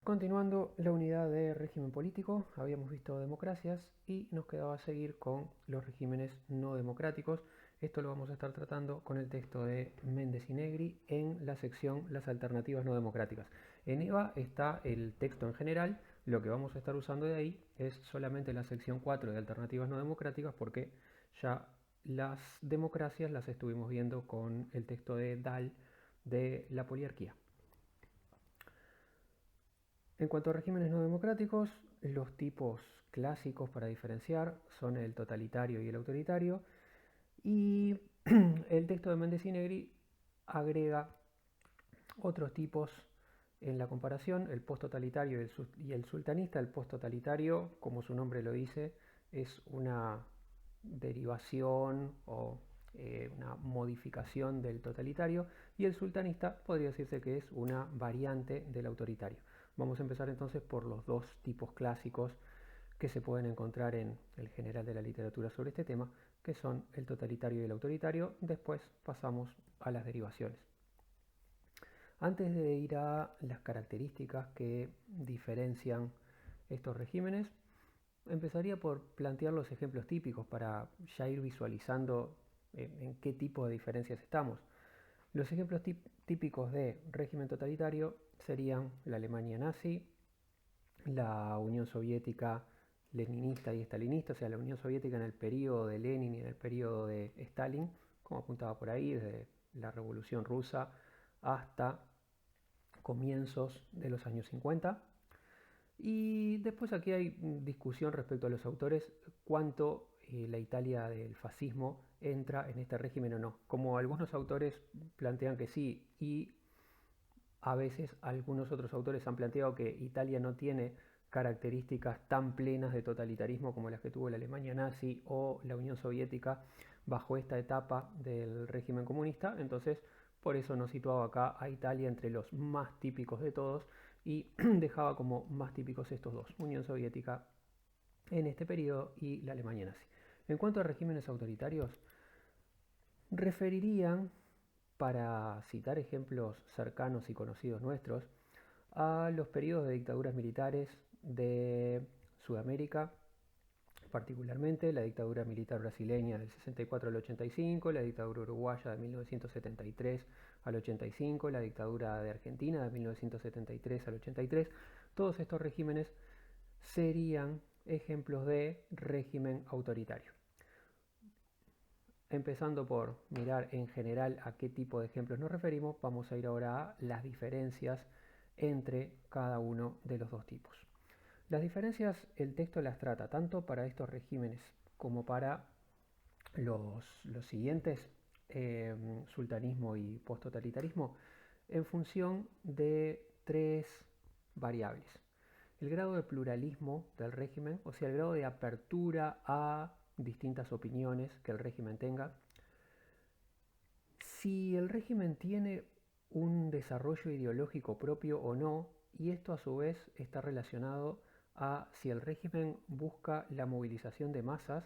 Continuando la unidad de régimen político, habíamos visto democracias y nos quedaba seguir con los regímenes no democráticos. Esto lo vamos a estar tratando con el texto de Méndez y Negri en la sección Las alternativas no democráticas. En EVA está el texto en general, lo que vamos a estar usando de ahí es solamente la sección 4 de alternativas no democráticas porque ya las democracias las estuvimos viendo con el texto de Dahl de la poliarquía. En cuanto a regímenes no democráticos, los tipos clásicos para diferenciar son el totalitario y el autoritario, y el texto de Méndez y Negri agrega otros tipos en la comparación, el post-totalitario y el sultanista. El post-totalitario, como su nombre lo dice, es una derivación o una modificación del totalitario, y el sultanista podría decirse que es una variante del autoritario. Vamos a empezar entonces por los dos tipos clásicos que se pueden encontrar en el general de la literatura sobre este tema, que son el totalitario y el autoritario. Después pasamos a las derivaciones. Antes de ir a las características que diferencian estos regímenes, empezaría por plantear los ejemplos típicos para ya ir visualizando en qué tipo de diferencias estamos. Los ejemplos típicos de régimen totalitario serían la Alemania nazi, la Unión Soviética leninista y stalinista, o sea, la Unión Soviética en el periodo de Lenin y en el periodo de Stalin, como apuntaba por ahí, desde la Revolución Rusa hasta comienzos de los años 50. Y después aquí hay discusión respecto a los autores, cuánto la Italia del fascismo entra en este régimen o no. Como algunos autores plantean que sí, y a veces algunos otros autores han planteado que Italia no tiene características tan plenas de totalitarismo como las que tuvo la Alemania nazi o la Unión Soviética bajo esta etapa del régimen comunista. Entonces, por eso no situaba acá a Italia entre los más típicos de todos y dejaba como más típicos estos dos, Unión Soviética en este periodo y la Alemania nazi. En cuanto a regímenes autoritarios, referirían, para citar ejemplos cercanos y conocidos nuestros, a los periodos de dictaduras militares de Sudamérica, particularmente la dictadura militar brasileña del 64 al 85, la dictadura uruguaya de 1973 al 85, la dictadura de Argentina de 1973 al 83. Todos estos regímenes serían ejemplos de régimen autoritario. Empezando por mirar en general a qué tipo de ejemplos nos referimos, vamos a ir ahora a las diferencias entre cada uno de los dos tipos. Las diferencias el texto las trata tanto para estos regímenes como para los siguientes, sultanismo y posttotalitarismo, en función de tres variables. El grado de pluralismo del régimen, o sea, el grado de apertura a distintas opiniones que el régimen tenga. Si el régimen tiene un desarrollo ideológico propio o no, y esto a su vez está relacionado a si el régimen busca la movilización de masas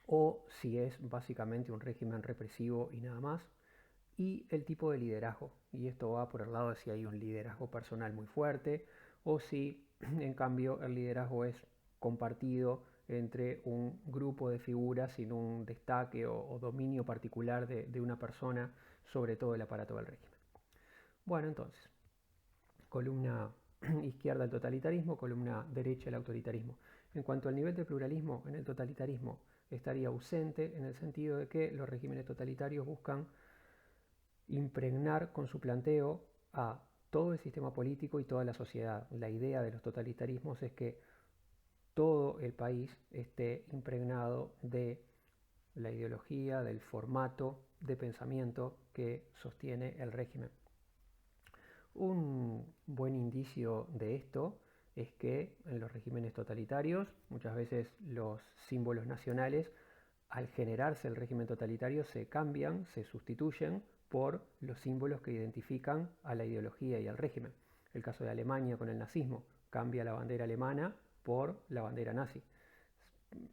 o si es básicamente un régimen represivo y nada más, y el tipo de liderazgo, y esto va por el lado de si hay un liderazgo personal muy fuerte o si en cambio el liderazgo es compartido entre un grupo de figuras sin un destaque o dominio particular de una persona sobre todo el aparato del régimen. Bueno, entonces, columna izquierda el totalitarismo, columna derecha el autoritarismo. En cuanto al nivel de pluralismo, en el totalitarismo estaría ausente en el sentido de que los regímenes totalitarios buscan impregnar con su planteo a todo el sistema político y toda la sociedad. La idea de los totalitarismos es que todo el país esté impregnado de la ideología, del formato de pensamiento que sostiene el régimen. Un buen indicio de esto es que en los regímenes totalitarios muchas veces los símbolos nacionales, al generarse el régimen totalitario, se cambian, se sustituyen por los símbolos que identifican a la ideología y al régimen. El caso de Alemania con el nazismo, cambia la bandera alemana por la bandera nazi.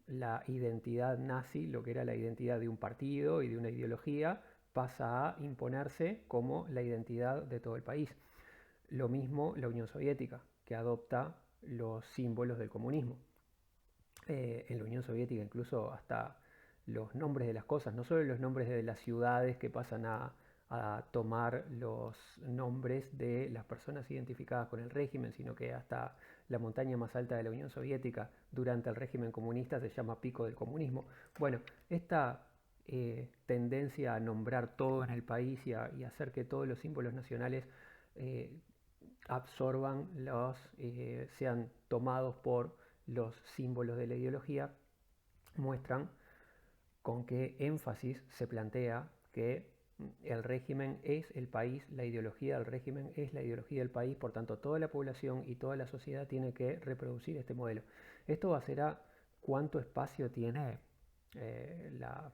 La identidad nazi, lo que era la identidad de un partido y de una ideología, pasa a imponerse como la identidad de todo el país. Lo mismo la Unión Soviética, que adopta los símbolos del comunismo. En la Unión Soviética incluso hasta los nombres de las cosas, no solo los nombres de las ciudades que pasan a tomar los nombres de las personas identificadas con el régimen, sino que hasta la montaña más alta de la Unión Soviética durante el régimen comunista se llama Pico del Comunismo. Bueno, esta tendencia a nombrar todo en el país y hacer que todos los símbolos nacionales eh, absorban sean tomados por los símbolos de la ideología, muestran con qué énfasis se plantea que el régimen es el país, la ideología del régimen es la ideología del país, por tanto toda la población y toda la sociedad tiene que reproducir este modelo. Esto va a ser a cuánto espacio tiene la,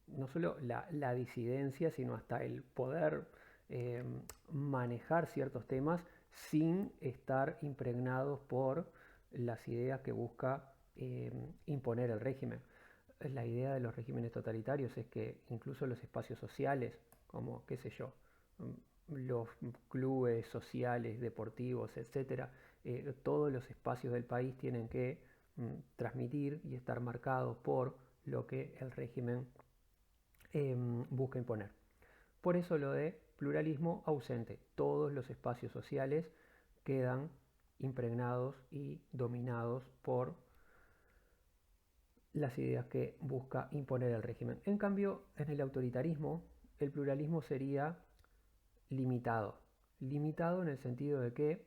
no solo la disidencia, sino hasta el poder eh, manejar ciertos temas sin estar impregnados por las ideas que busca imponer el régimen. La idea de los regímenes totalitarios es que incluso los espacios sociales, como, qué sé yo, los clubes sociales, deportivos, etcétera, todos los espacios del país tienen que transmitir y estar marcados por lo que el régimen busca imponer. Por eso lo de pluralismo ausente. Todos los espacios sociales quedan impregnados y dominados por las ideas que busca imponer el régimen. En cambio, en el autoritarismo, el pluralismo sería limitado. Limitado en el sentido de que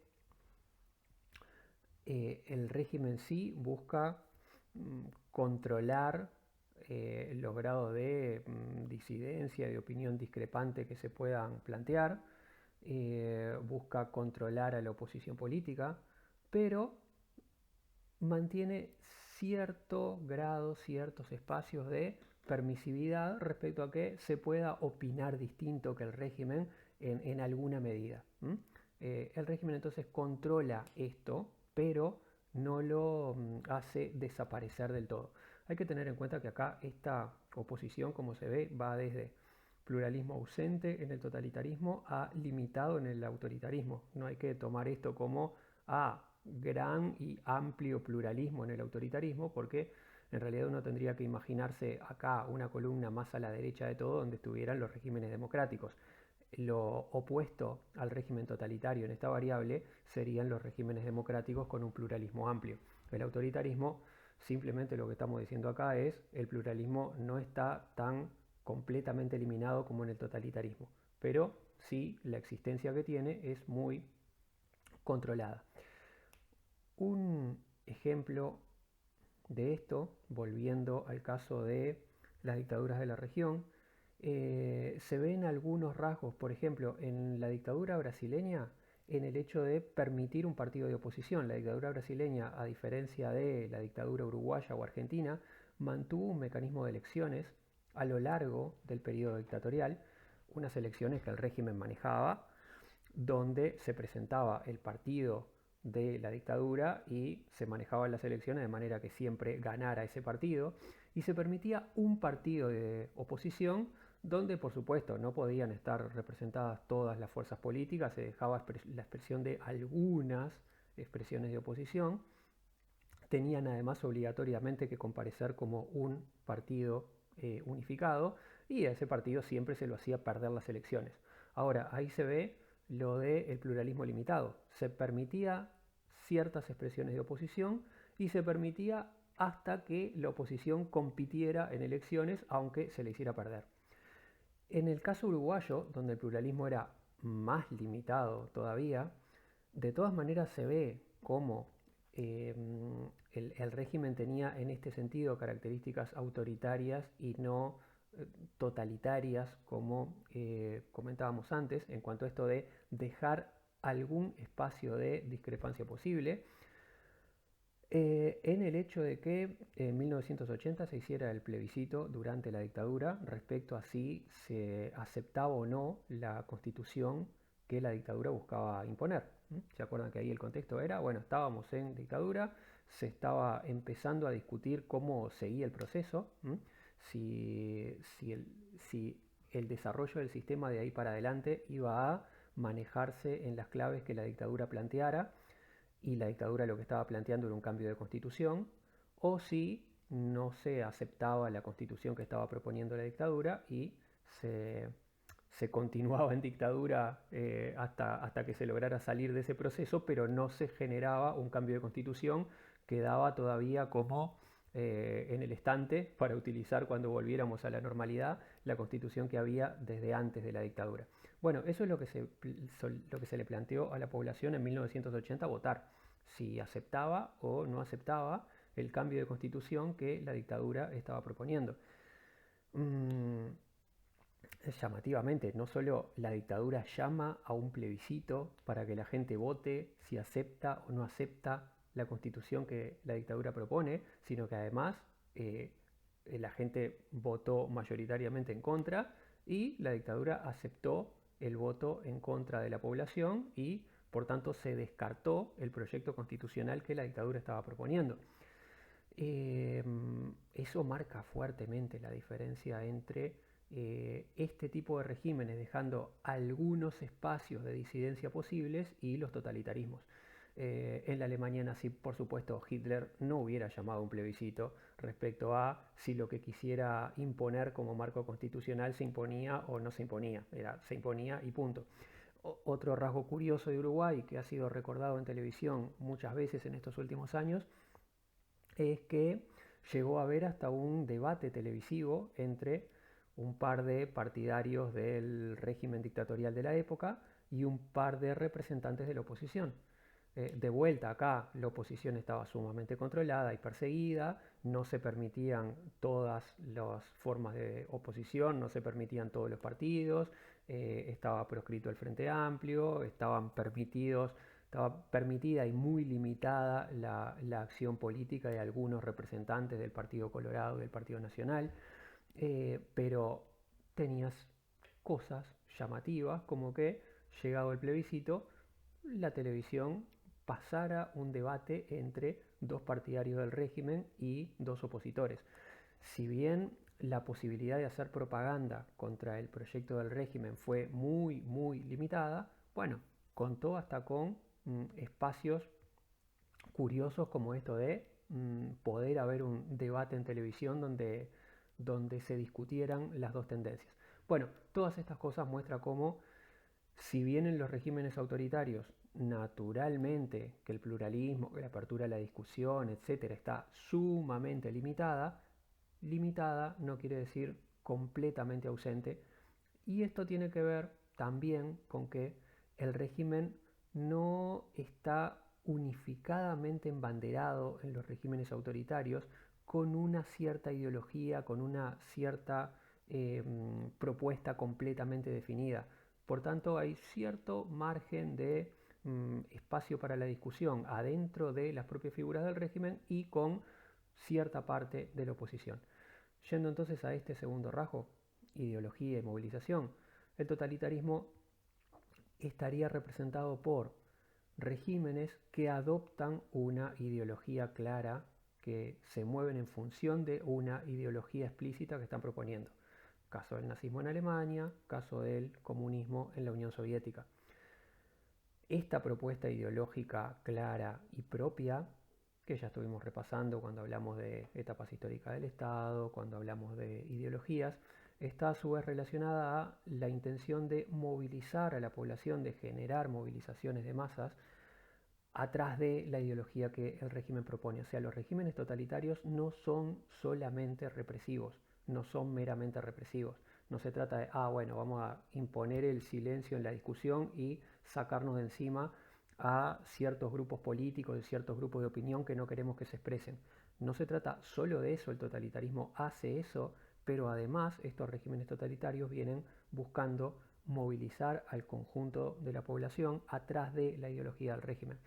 el régimen sí busca controlar los grados de disidencia, de opinión discrepante que se puedan plantear, busca controlar a la oposición política, pero mantiene cierto grado, ciertos espacios de permisividad respecto a que se pueda opinar distinto que el régimen en alguna medida. El régimen entonces controla esto, pero no lo hace desaparecer del todo. Hay que tener en cuenta que acá esta oposición, como se ve, va desde pluralismo ausente en el totalitarismo a limitado en el autoritarismo. No hay que tomar esto como gran y amplio pluralismo en el autoritarismo, porque en realidad uno tendría que imaginarse acá una columna más a la derecha de todo donde estuvieran los regímenes democráticos. Lo opuesto al régimen totalitario en esta variable serían los regímenes democráticos con un pluralismo amplio. El autoritarismo, simplemente lo que estamos diciendo acá es el pluralismo no está tan completamente eliminado como en el totalitarismo, pero sí la existencia que tiene es muy controlada. Un ejemplo de esto, volviendo al caso de las dictaduras de la región, se ven algunos rasgos, por ejemplo, en la dictadura brasileña, en el hecho de permitir un partido de oposición. La dictadura brasileña, a diferencia de la dictadura uruguaya o argentina, mantuvo un mecanismo de elecciones a lo largo del periodo dictatorial, unas elecciones que el régimen manejaba, donde se presentaba el partido de la dictadura y se manejaban las elecciones de manera que siempre ganara ese partido y se permitía un partido de oposición donde por supuesto no podían estar representadas todas las fuerzas políticas, se dejaba la expresión de algunas expresiones de oposición, tenían además obligatoriamente que comparecer como un partido unificado y a ese partido siempre se lo hacía perder las elecciones. Ahora, ahí se ve lo del pluralismo limitado. Se permitía ciertas expresiones de oposición y se permitía hasta que la oposición compitiera en elecciones aunque se le hiciera perder. En el caso uruguayo, donde el pluralismo era más limitado todavía, de todas maneras se ve cómo el régimen tenía en este sentido características autoritarias y no totalitarias como comentábamos antes, en cuanto a esto de dejar algún espacio de discrepancia posible, en el hecho de que en 1980 se hiciera el plebiscito durante la dictadura respecto a si se aceptaba o no la constitución que la dictadura buscaba imponer. ¿Se acuerdan que ahí el contexto era? Bueno, estábamos en dictadura, se estaba empezando a discutir cómo seguía el proceso, si el desarrollo del sistema de ahí para adelante iba a manejarse en las claves que la dictadura planteara, y la dictadura lo que estaba planteando era un cambio de constitución, o si no se aceptaba la constitución que estaba proponiendo la dictadura y se, se continuaba en dictadura hasta que se lograra salir de ese proceso, pero no se generaba un cambio de constitución, quedaba todavía como en el estante para utilizar cuando volviéramos a la normalidad la constitución que había desde antes de la dictadura. Bueno, eso es lo que se le planteó a la población en 1980 votar, si aceptaba o no aceptaba el cambio de constitución que la dictadura estaba proponiendo. Mm, Llamativamente, no solo la dictadura llama a un plebiscito para que la gente vote si acepta o no acepta la constitución que la dictadura propone, sino que además eh, la gente votó mayoritariamente en contra y la dictadura aceptó el voto en contra de la población y por tanto se descartó el proyecto constitucional que la dictadura estaba proponiendo. Eh, Eso marca fuertemente la diferencia entre este tipo de regímenes, dejando algunos espacios de disidencia posibles, y los totalitarismos. En la Alemania nazi, por supuesto, Hitler no hubiera llamado un plebiscito respecto a si lo que quisiera imponer como marco constitucional se imponía o no se imponía. Se imponía y punto. Otro rasgo curioso de Uruguay, que ha sido recordado en televisión muchas veces en estos últimos años, es que llegó a haber hasta un debate televisivo entre un par de partidarios del régimen dictatorial de la época y un par de representantes de la oposición. De vuelta acá, la oposición estaba sumamente controlada y perseguida, no se permitían todas las formas de oposición, no se permitían todos los partidos, estaba proscrito el Frente Amplio, estaba permitida y muy limitada la acción política de algunos representantes del Partido Colorado y del Partido Nacional, pero tenías cosas llamativas como que, llegado el plebiscito, la televisión pasara un debate entre dos partidarios del régimen y dos opositores. Si bien la posibilidad de hacer propaganda contra el proyecto del régimen fue muy, muy limitada, bueno, contó hasta con espacios curiosos como esto de poder haber un debate en televisión donde se discutieran las dos tendencias. Bueno, todas estas cosas muestran cómo, si bien en los regímenes autoritarios, naturalmente que el pluralismo, que la apertura a la discusión, etcétera, está sumamente limitada, limitada no quiere decir completamente ausente, y esto tiene que ver también con que el régimen no está unificadamente embanderado en los regímenes autoritarios con una cierta ideología, con una cierta propuesta completamente definida. Por tanto, hay cierto margen de espacio para la discusión adentro de las propias figuras del régimen y con cierta parte de la oposición. Yendo entonces a este segundo rasgo, ideología y movilización, el totalitarismo estaría representado por regímenes que adoptan una ideología clara, que se mueven en función de una ideología explícita que están proponiendo. Caso del nazismo en Alemania, caso del comunismo en la Unión Soviética. Esta propuesta ideológica clara y propia, que ya estuvimos repasando cuando hablamos de etapas históricas del Estado, cuando hablamos de ideologías, está a su vez relacionada a la intención de movilizar a la población, de generar movilizaciones de masas atrás de la ideología que el régimen propone. O sea, los regímenes totalitarios no son solamente represivos, no son meramente represivos. No se trata de, bueno, vamos a imponer el silencio en la discusión y sacarnos de encima a ciertos grupos políticos, de ciertos grupos de opinión que no queremos que se expresen. No se trata solo de eso, el totalitarismo hace eso, pero además estos regímenes totalitarios vienen buscando movilizar al conjunto de la población atrás de la ideología del régimen.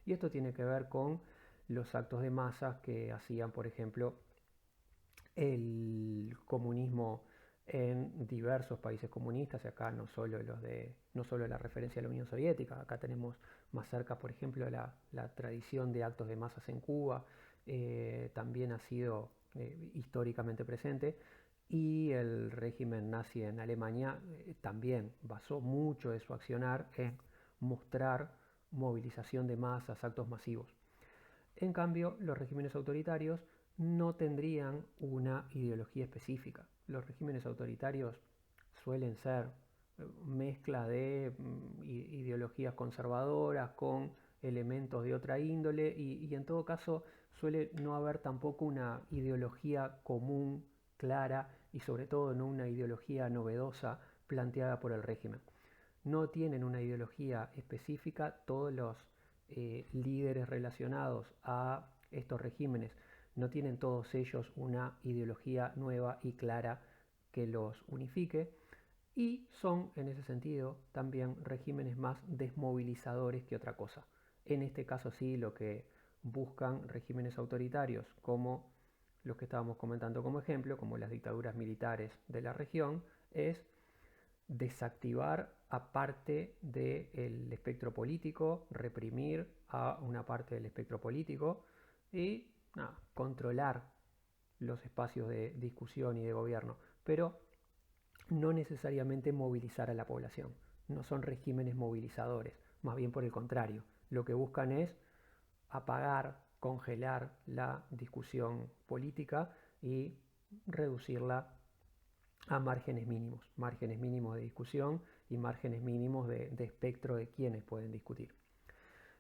Y esto tiene que ver con los actos de masas que hacían, por ejemplo, el comunismo en diversos países comunistas, y acá no solo la referencia a la Unión Soviética, acá tenemos más cerca, por ejemplo, la tradición de actos de masas en Cuba, también ha sido históricamente presente, y el régimen nazi en Alemania también basó mucho de su accionar en mostrar movilización de masas, actos masivos. En cambio, los regímenes autoritarios no tendrían una ideología específica. Los regímenes autoritarios suelen ser mezcla de ideologías conservadoras con elementos de otra índole y en todo caso suele no haber tampoco una ideología común, clara y sobre todo no una ideología novedosa planteada por el régimen. No tienen una ideología específica todos los líderes relacionados a estos regímenes. No tienen todos ellos una ideología nueva y clara que los unifique y son en ese sentido también regímenes más desmovilizadores que otra cosa. En este caso sí lo que buscan regímenes autoritarios como los que estábamos comentando como ejemplo, como las dictaduras militares de la región, es desactivar a parte del espectro político, reprimir a una parte del espectro político y controlar los espacios de discusión y de gobierno, pero no necesariamente movilizar a la población. No son regímenes movilizadores, más bien por el contrario. Lo que buscan es apagar, congelar la discusión política y reducirla a márgenes mínimos de discusión y márgenes mínimos de espectro de quienes pueden discutir.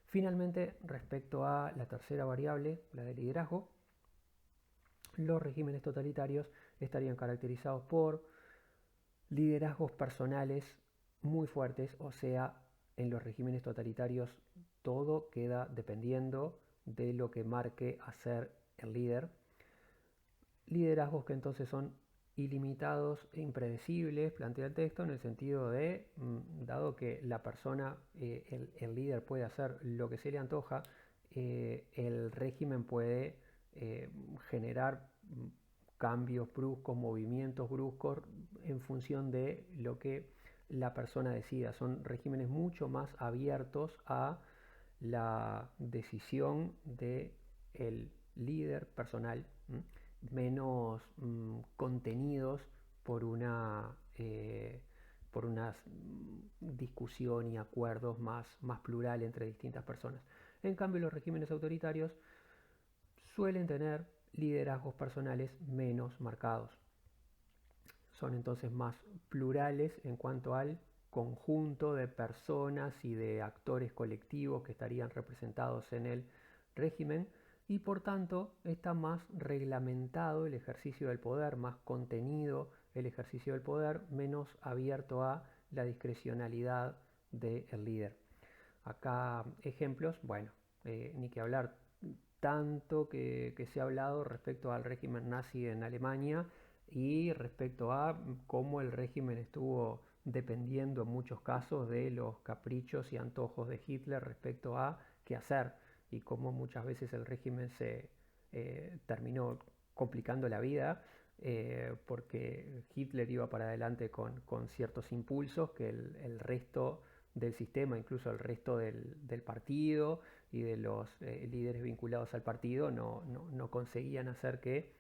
Finalmente, respecto a la tercera variable, la de liderazgo, los regímenes totalitarios estarían caracterizados por liderazgos personales muy fuertes, o sea, en los regímenes totalitarios todo queda dependiendo de lo que marque hacer el líder. Liderazgos que entonces son ilimitados e impredecibles, plantea el texto, en el sentido de, dado que la persona, el líder puede hacer lo que se le antoja, el régimen puede generar cambios bruscos, movimientos bruscos en función de lo que la persona decida. Son regímenes mucho más abiertos a la decisión del líder personal, menos contenidos por por una discusión y acuerdos más plural entre distintas personas. En cambio, los regímenes autoritarios suelen tener liderazgos personales menos marcados. Son entonces más plurales en cuanto al conjunto de personas y de actores colectivos que estarían representados en el régimen y por tanto está más reglamentado el ejercicio del poder, más contenido el ejercicio del poder, menos abierto a la discrecionalidad del líder. Acá ejemplos, bueno, ni que hablar, tanto que se ha hablado respecto al régimen nazi en Alemania y respecto a cómo el régimen estuvo dependiendo en muchos casos de los caprichos y antojos de Hitler respecto a qué hacer y cómo muchas veces el régimen se terminó complicando la vida porque Hitler iba para adelante con ciertos impulsos que el resto del sistema, incluso el resto del partido y de los líderes vinculados al partido no conseguían hacer que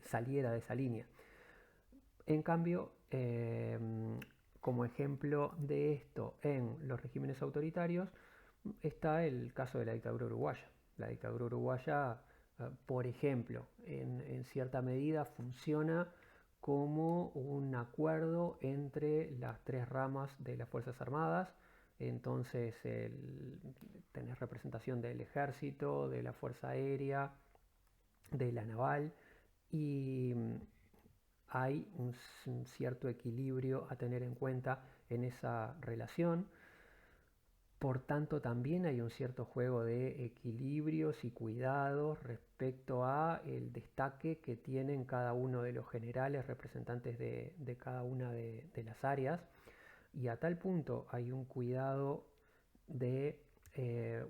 saliera de esa línea. En cambio, como ejemplo de esto en los regímenes autoritarios, está el caso de la dictadura uruguaya. La dictadura uruguaya, por ejemplo, en cierta medida funciona como un acuerdo entre las tres ramas de las Fuerzas Armadas. Entonces tenés representación del ejército, de la Fuerza Aérea, de la naval y hay un cierto equilibrio a tener en cuenta en esa relación. Por tanto, también hay un cierto juego de equilibrios y cuidados respecto a el destaque que tienen cada uno de los generales representantes de cada una de las áreas. Y a tal punto hay un cuidado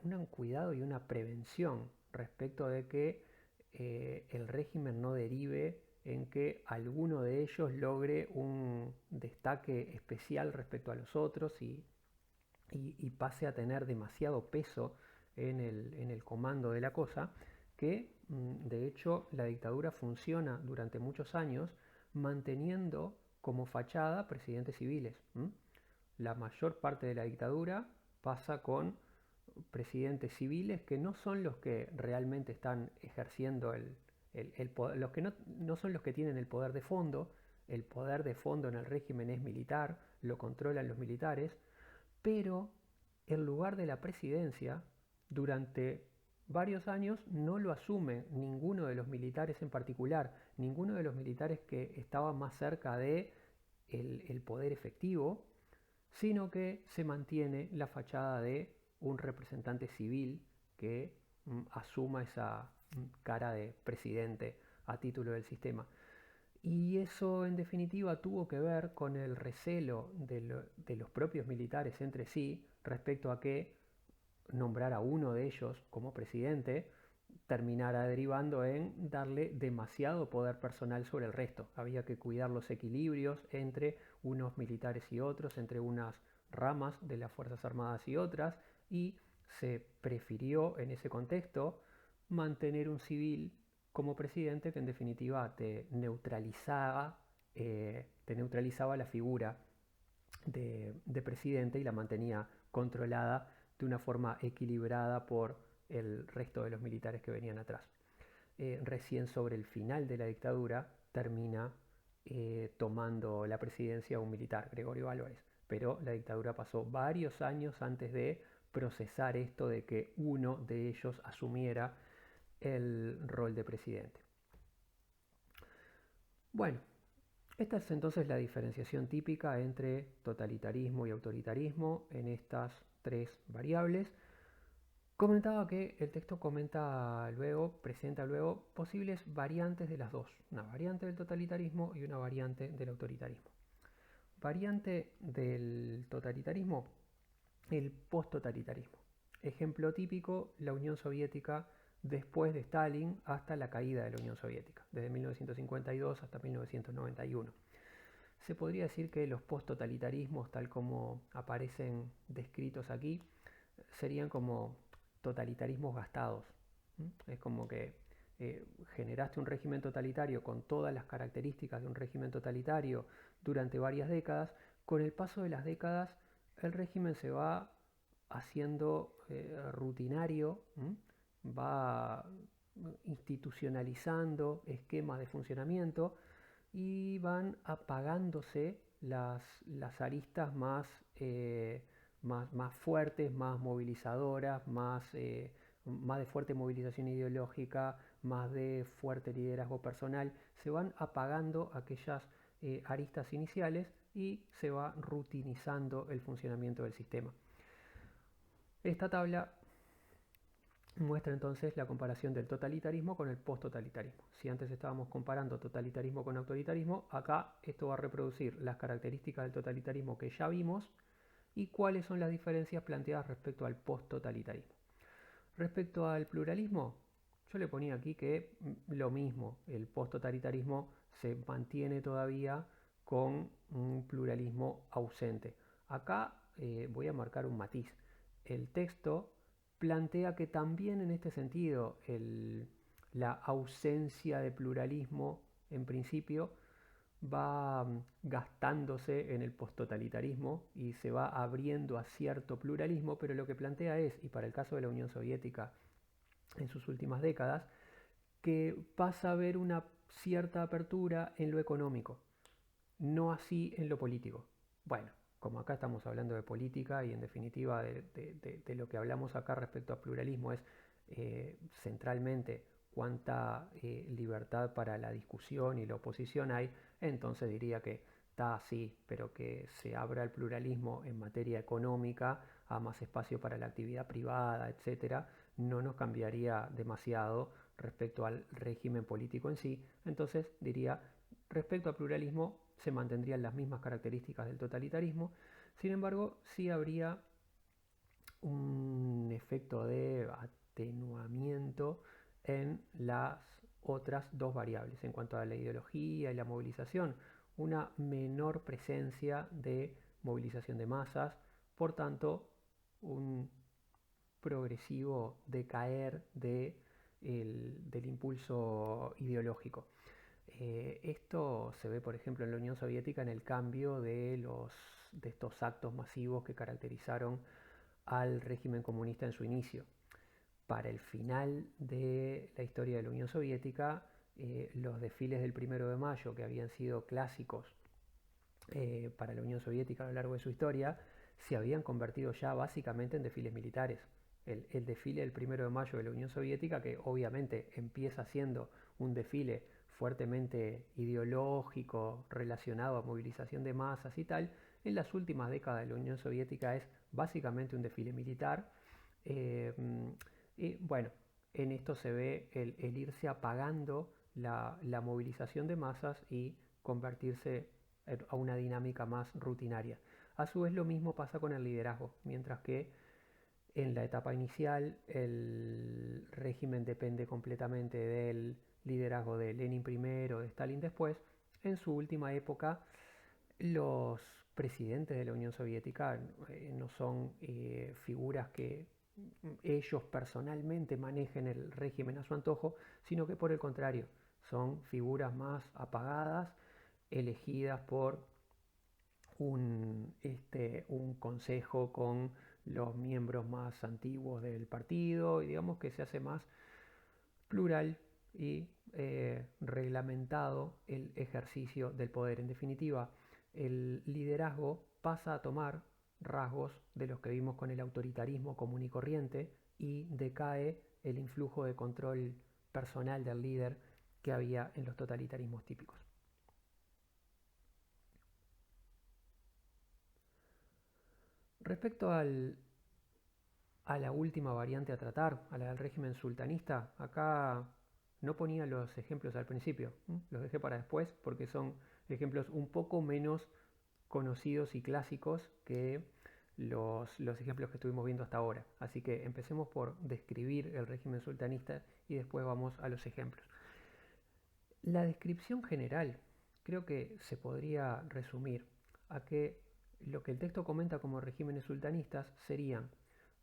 un cuidado y una prevención respecto de que el régimen no derive en que alguno de ellos logre un destaque especial respecto a los otros y pase a tener demasiado peso en el comando de la cosa, que de hecho la dictadura funciona durante muchos años manteniendo como fachada presidentes civiles. La mayor parte de la dictadura pasa con presidentes civiles que no son los que realmente están ejerciendo el poder, los que no son los que tienen el poder de fondo. El poder de fondo en el régimen es militar, lo controlan los militares, pero el lugar de la presidencia durante varios años no lo asume ninguno de los militares en particular, ninguno de los militares que estaba más cerca de el poder efectivo, sino que se mantiene la fachada de un representante civil que asuma esa cara de presidente a título del sistema. Y eso en definitiva tuvo que ver con el recelo de los propios militares entre sí respecto a que nombrar a uno de ellos como presidente terminara derivando en darle demasiado poder personal sobre el resto. Había que cuidar los equilibrios entre unos militares y otros, entre unas ramas de las Fuerzas Armadas y otras, y se prefirió en ese contexto mantener un civil como presidente que en definitiva te neutralizaba la figura de presidente y la mantenía controlada de una forma equilibrada por el resto de los militares que venían atrás. Recién sobre el final de la dictadura termina tomando la presidencia un militar, Gregorio Álvarez, pero la dictadura pasó varios años antes de procesar esto de que uno de ellos asumiera el rol de presidente. Bueno, esta es entonces la diferenciación típica entre totalitarismo y autoritarismo en estas tres variables. Comentaba que el texto presenta luego posibles variantes de las dos, una variante del totalitarismo y una variante del autoritarismo. Variante del totalitarismo, el posttotalitarismo. Ejemplo típico, la Unión Soviética después de Stalin hasta la caída de la Unión Soviética, desde 1952 hasta 1991. Se podría decir que los posttotalitarismos, tal como aparecen descritos aquí, serían como totalitarismos gastados. Es como que generaste un régimen totalitario con todas las características de un régimen totalitario durante varias décadas. Con el paso de las décadas, el régimen se va haciendo rutinario, va institucionalizando esquemas de funcionamiento y van apagándose las aristas más fuertes, más movilizadoras, más de fuerte movilización ideológica, más de fuerte liderazgo personal. Se van apagando aquellas aristas iniciales y se va rutinizando el funcionamiento del sistema. Esta tabla muestra entonces la comparación del totalitarismo con el posttotalitarismo. Si antes estábamos comparando totalitarismo con autoritarismo, acá esto va a reproducir las características del totalitarismo que ya vimos y cuáles son las diferencias planteadas respecto al posttotalitarismo. Respecto al pluralismo, yo le ponía aquí que lo mismo, el posttotalitarismo se mantiene todavía con un pluralismo ausente. Acá voy a marcar un matiz. El texto plantea que también en este sentido la ausencia de pluralismo en principio va gastándose en el posttotalitarismo y se va abriendo a cierto pluralismo, pero lo que plantea es, y para el caso de la Unión Soviética en sus últimas décadas, que pasa a haber una cierta apertura en lo económico, no así en lo político. Bueno, como acá estamos hablando de política y en definitiva de lo que hablamos acá respecto a pluralismo es centralmente cuánta libertad para la discusión y la oposición hay, entonces diría que está así, pero que se abra el pluralismo en materia económica, a más espacio para la actividad privada, etcétera, no nos cambiaría demasiado respecto al régimen político en sí. Entonces diría, respecto al pluralismo, se mantendrían las mismas características del totalitarismo, sin embargo, sí habría un efecto de atenuamiento en las otras dos variables. En cuanto a la ideología y la movilización, una menor presencia de movilización de masas, por tanto, un progresivo decaer del impulso ideológico. Esto se ve, por ejemplo, en la Unión Soviética en el cambio de estos actos masivos que caracterizaron al régimen comunista en su inicio. Para el final de la historia de la Unión Soviética, los desfiles del 1 de Mayo, que habían sido clásicos para la Unión Soviética a lo largo de su historia, se habían convertido ya básicamente en desfiles militares. El desfile del 1 de Mayo de la Unión Soviética, que obviamente empieza siendo un desfile fuertemente ideológico, relacionado a movilización de masas y tal, en las últimas décadas de la Unión Soviética es básicamente un desfile militar. Eh, y bueno, en esto se ve el irse apagando la movilización de masas y convertirse a una dinámica más rutinaria. A su vez lo mismo pasa con el liderazgo, mientras que en la etapa inicial el régimen depende completamente del liderazgo de Lenin primero, de Stalin después. En su última época los presidentes de la Unión Soviética no son figuras que ellos personalmente manejen el régimen a su antojo, sino que por el contrario, son figuras más apagadas, elegidas por un consejo con los miembros más antiguos del partido, y digamos que se hace más plural y reglamentado el ejercicio del poder. En definitiva, el liderazgo pasa a tomar rasgos de los que vimos con el autoritarismo común y corriente, y decae el influjo de control personal del líder que había en los totalitarismos típicos. Respecto a la última variante a tratar, a la del régimen sultanista, acá no ponía los ejemplos al principio, los dejé para después porque son ejemplos un poco menos conocidos y clásicos que los ejemplos que estuvimos viendo hasta ahora. Así que empecemos por describir el régimen sultanista y después vamos a los ejemplos. La descripción general creo que se podría resumir a que lo que el texto comenta como regímenes sultanistas serían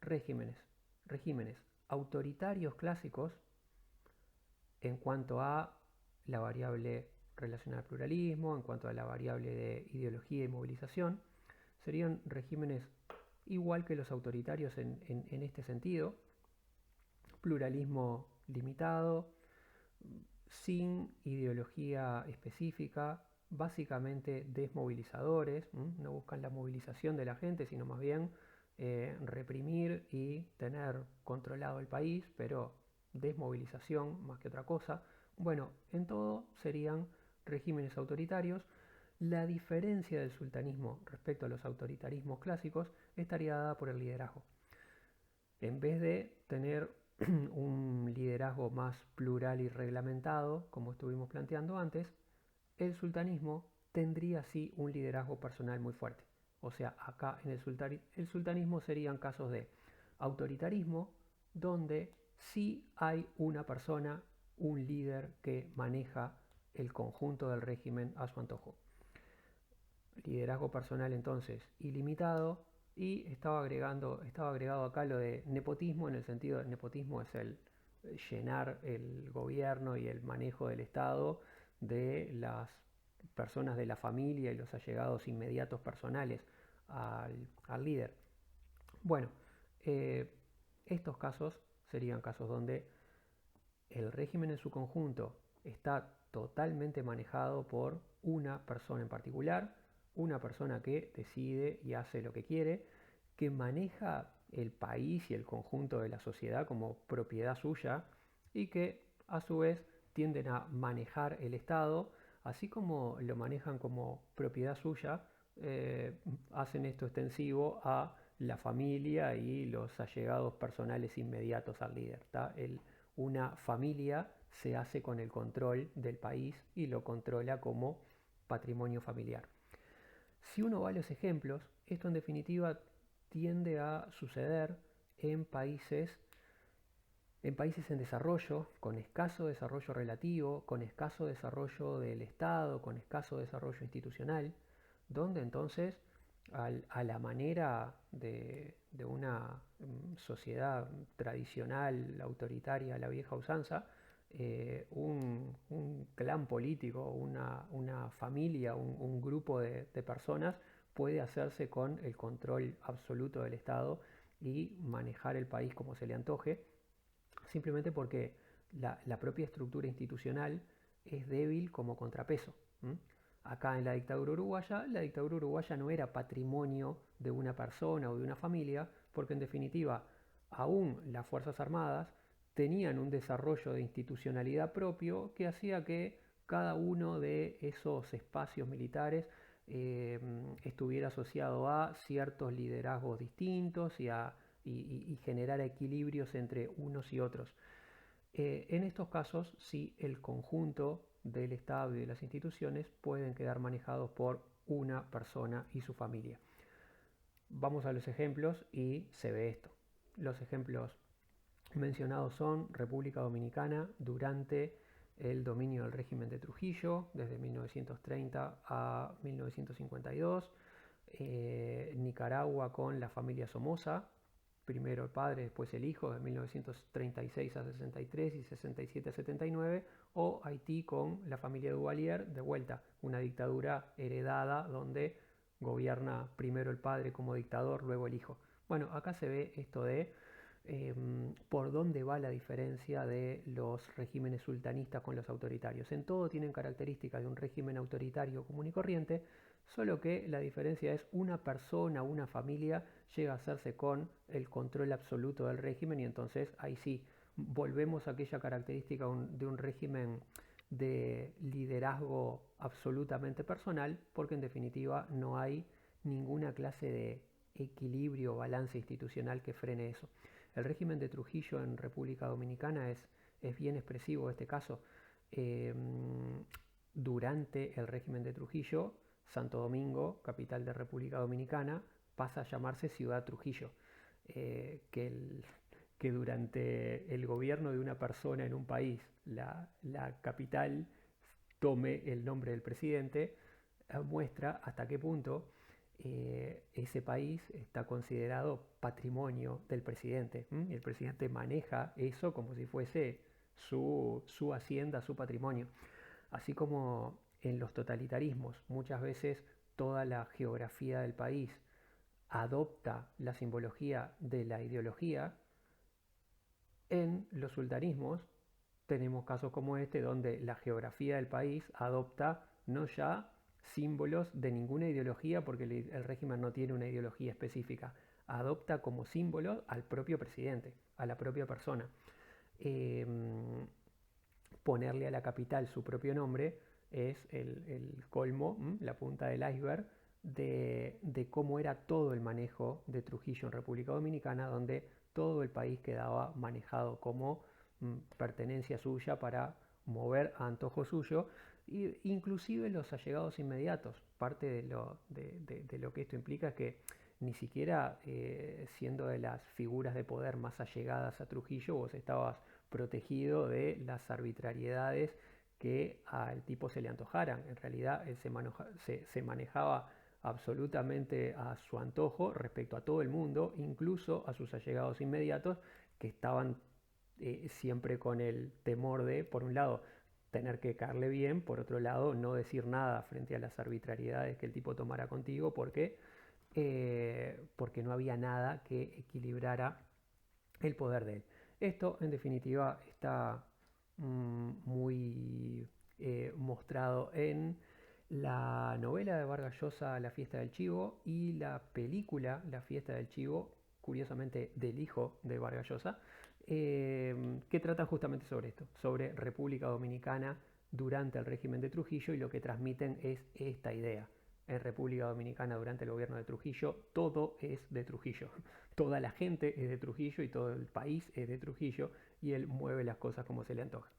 regímenes, regímenes autoritarios clásicos en cuanto a la variable relacionada al pluralismo, en cuanto a la variable de ideología y movilización. Serían regímenes igual que los autoritarios en este sentido: pluralismo limitado, sin ideología específica, básicamente desmovilizadores, no buscan la movilización de la gente, sino más bien reprimir y tener controlado el país, pero desmovilización más que otra cosa. Bueno, en todo serían regímenes autoritarios. La diferencia del sultanismo respecto a los autoritarismos clásicos estaría dada por el liderazgo. En vez de tener un liderazgo más plural y reglamentado, como estuvimos planteando antes, el sultanismo tendría sí un liderazgo personal muy fuerte. O sea, acá en el sultanismo serían casos de autoritarismo donde sí hay una persona, un líder que maneja el conjunto del régimen a su antojo. Liderazgo personal entonces ilimitado, y estaba agregado acá lo de nepotismo, en el sentido de nepotismo es el llenar el gobierno y el manejo del Estado de las personas de la familia y los allegados inmediatos personales al líder. Bueno, estos casos serían casos donde el régimen en su conjunto está totalmente manejado por una persona en particular, una persona que decide y hace lo que quiere, que maneja el país y el conjunto de la sociedad como propiedad suya, y que a su vez tienden a manejar el Estado, así como lo manejan como propiedad suya, hacen esto extensivo a la familia y los allegados personales inmediatos al líder. Una familia se hace con el control del país y lo controla como patrimonio familiar. Si uno va a los ejemplos, esto en definitiva tiende a suceder en países en desarrollo, con escaso desarrollo relativo, con escaso desarrollo del Estado, con escaso desarrollo institucional, donde entonces a la manera de una sociedad tradicional, autoritaria, a la vieja usanza, un clan político, una familia, un grupo de personas puede hacerse con el control absoluto del Estado y manejar el país como se le antoje, simplemente porque la propia estructura institucional es débil como contrapeso. ¿M? Acá en la dictadura uruguaya no era patrimonio de una persona o de una familia, porque en definitiva, aún las Fuerzas Armadas tenían un desarrollo de institucionalidad propio que hacía que cada uno de esos espacios militares estuviera asociado a ciertos liderazgos distintos y generar equilibrios entre unos y otros. En estos casos, sí, el conjunto del Estado y de las instituciones pueden quedar manejados por una persona y su familia. Vamos a los ejemplos y se ve esto. Los ejemplos mencionados son República Dominicana durante el dominio del régimen de Trujillo, desde 1930 a 1952, Nicaragua con la familia Somoza, primero el padre, después el hijo, de 1936 a 63 y 67 a 79, o Haití con la familia Duvalier, de vuelta, una dictadura heredada donde gobierna primero el padre como dictador, luego el hijo. Bueno, acá se ve esto de por dónde va la diferencia de los regímenes sultanistas con los autoritarios. En todo tienen características de un régimen autoritario común y corriente, solo que la diferencia es una persona, una familia llega a hacerse con el control absoluto del régimen y entonces ahí sí, volvemos a aquella característica de un régimen de liderazgo absolutamente personal, porque en definitiva no hay ninguna clase de equilibrio o balance institucional que frene eso. El régimen de Trujillo en República Dominicana es bien expresivo de este caso. Eh, Durante el régimen de Trujillo, Santo Domingo, capital de República Dominicana, pasa a llamarse Ciudad Trujillo. Que, que durante el gobierno de una persona en un país, la capital tome el nombre del presidente, muestra hasta qué punto ese país está considerado patrimonio del presidente. Y el presidente maneja eso como si fuese su hacienda, su patrimonio. Así como en los totalitarismos, muchas veces toda la geografía del país adopta la simbología de la ideología, en los sultanismos tenemos casos como este donde la geografía del país adopta no ya símbolos de ninguna ideología porque el régimen no tiene una ideología específica, adopta como símbolo al propio presidente, a la propia persona. Eh, Ponerle a la capital su propio nombre es el colmo, la punta del iceberg de cómo era todo el manejo de Trujillo en República Dominicana, donde todo el país quedaba manejado como pertenencia suya para mover a antojo suyo, inclusive los allegados inmediatos. Parte de lo que esto implica es que ni siquiera siendo de las figuras de poder más allegadas a Trujillo, vos estabas protegido de las arbitrariedades que al tipo se le antojaran. En realidad él se manejaba absolutamente a su antojo respecto a todo el mundo, incluso a sus allegados inmediatos, que estaban siempre con el temor de, por un lado, tener que caerle bien, por otro lado, no decir nada frente a las arbitrariedades que el tipo tomara contigo, porque no había nada que equilibrara el poder de él. Esto, en definitiva, está muy mostrado en la novela de Vargas Llosa, La fiesta del chivo, y la película La fiesta del chivo, curiosamente del hijo de Vargas Llosa, que trata justamente sobre esto, sobre República Dominicana durante el régimen de Trujillo, y lo que transmiten es esta idea. En República Dominicana durante el gobierno de Trujillo todo es de Trujillo. Toda la gente es de Trujillo y todo el país es de Trujillo y él mueve las cosas como se le antoja.